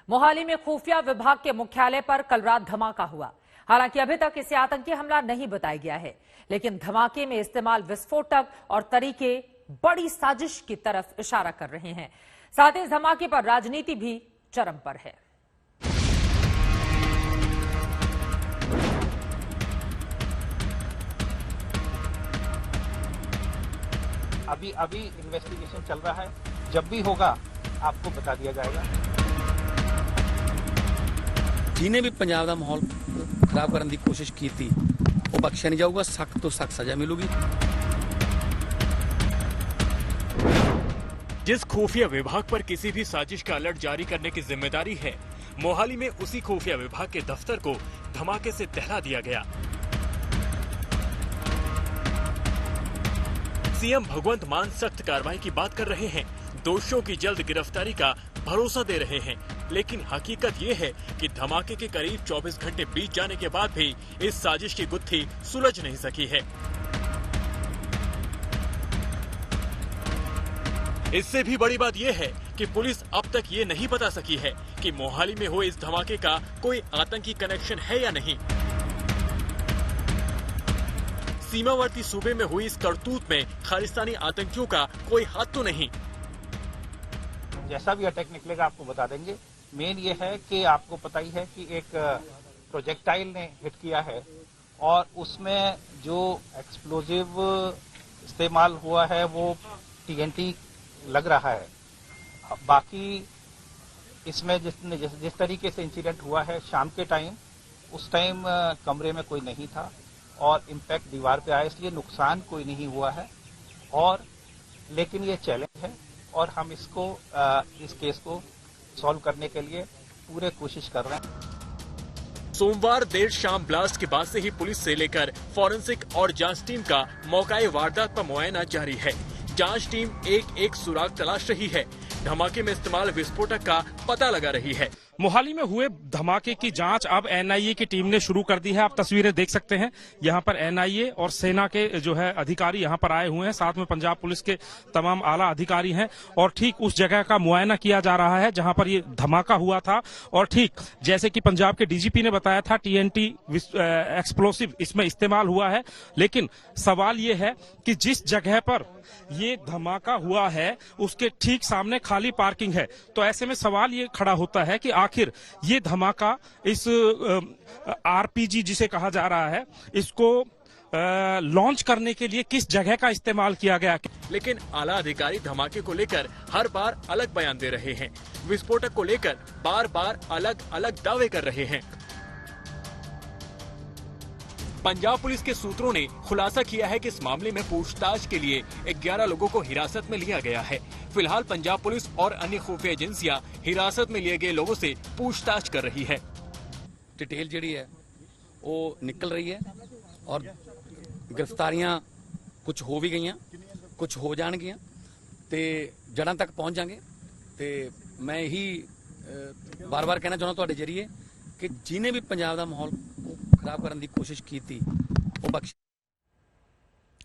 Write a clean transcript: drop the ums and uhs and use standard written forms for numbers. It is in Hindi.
मोहाली में खुफिया विभाग के मुख्यालय पर कल रात धमाका हुआ। हालांकि अभी तक इसे आतंकी हमला नहीं बताया गया है, लेकिन धमाके में इस्तेमाल विस्फोटक और तरीके बड़ी साजिश की तरफ इशारा कर रहे हैं। साथ ही इस धमाके पर राजनीति भी चरम पर है। अभी इन्वेस्टिगेशन चल रहा है, जब भी होगा आपको बता दिया जाएगा। जिन्हें भी पंजाब का माहौल खराब करने की कोशिश की थी वो बख्शा नहीं जाऊगा, सख्त तो सख्त सजा मिलेगी। जिस खुफिया विभाग पर किसी भी साजिश का अलर्ट जारी करने की जिम्मेदारी है, मोहाली में उसी खुफिया विभाग के दफ्तर को धमाके से दहला दिया गया। सीएम भगवंत मान सख्त कार्रवाई की बात कर रहे हैं, दोषियों की जल्द गिरफ्तारी का भरोसा दे रहे हैं, लेकिन हकीकत ये है कि धमाके के करीब 24 घंटे बीत जाने के बाद भी इस साजिश की गुत्थी सुलझ नहीं सकी है। इससे भी बड़ी बात यह है कि पुलिस अब तक ये नहीं बता सकी है कि मोहाली में हुए इस धमाके का कोई आतंकी कनेक्शन है या नहीं। सीमावर्ती सूबे में हुई इस करतूत में खालिस्तानी आतंकियों का कोई हाथ तो नहीं। जैसा भी अटैक निकलेगा आपको बता देंगे। मेन ये है कि आपको पता ही है कि एक प्रोजेक्टाइल ने हिट किया है और उसमें जो एक्सप्लोजिव इस्तेमाल हुआ है वो TNT लग रहा है। बाकी इसमें जिस तरीके से इंसिडेंट हुआ है शाम के टाइम, उस टाइम कमरे में कोई नहीं था और इम्पैक्ट दीवार पे आया, इसलिए नुकसान कोई नहीं हुआ है। और लेकिन ये चैलेंज है और हम इस केस को सॉल्व करने के लिए पूरे कोशिश कर रहे हैं। सोमवार देर शाम ब्लास्ट के बाद से ही पुलिस से लेकर फॉरेंसिक और जांच टीम का मौकाए वारदात पर मुआयना जारी है। जांच टीम एक सुराग तलाश रही है, धमाके में इस्तेमाल विस्फोटक का पता लगा रही है। मोहाली में हुए धमाके की जांच अब NIA की टीम ने शुरू कर दी है। आप तस्वीरें देख सकते हैं, यहाँ पर NIA और सेना के जो है अधिकारी यहाँ पर आए हुए हैं, साथ में पंजाब पुलिस के तमाम आला अधिकारी हैं और ठीक उस जगह का मुआयना किया जा रहा है जहाँ पर ये धमाका हुआ था। और ठीक जैसे कि पंजाब के DGP ने बताया था, TNT एक्सप्लोसिव इसमें इस्तेमाल हुआ है। लेकिन सवाल ये है कि जिस जगह पर ये धमाका हुआ है उसके ठीक सामने खाली पार्किंग है, तो ऐसे में सवाल ये खड़ा होता है कि आखिर ये धमाका इस RPG जिसे कहा जा रहा है, इसको लॉन्च करने के लिए किस जगह का इस्तेमाल किया गया। लेकिन आला अधिकारी धमाके को लेकर हर बार अलग बयान दे रहे हैं, विस्फोटक को लेकर बार बार अलग अलग दावे कर रहे हैं। पंजाब पुलिस के सूत्रों ने खुलासा किया है कि इस मामले में पूछताछ के लिए 11 लोगों को हिरासत में लिया गया है। फिलहाल पंजाब पुलिस और अन्य खुफिया एजेंसियां हिरासत में लिए गए लोगों से पूछताछ कर रही है। डिटेल जी है वो निकल रही है और गिरफ्तारियां कुछ हो भी गई, कुछ हो जाएंगियां ते जड़ां तक पहुंच जाएंगे। ते मैं यही बार बार कहना चाहना तुहाडे जरिए कि जिन्हें भी पंजाब का माहौल खराब करने की कोशिश की थी वो बख्श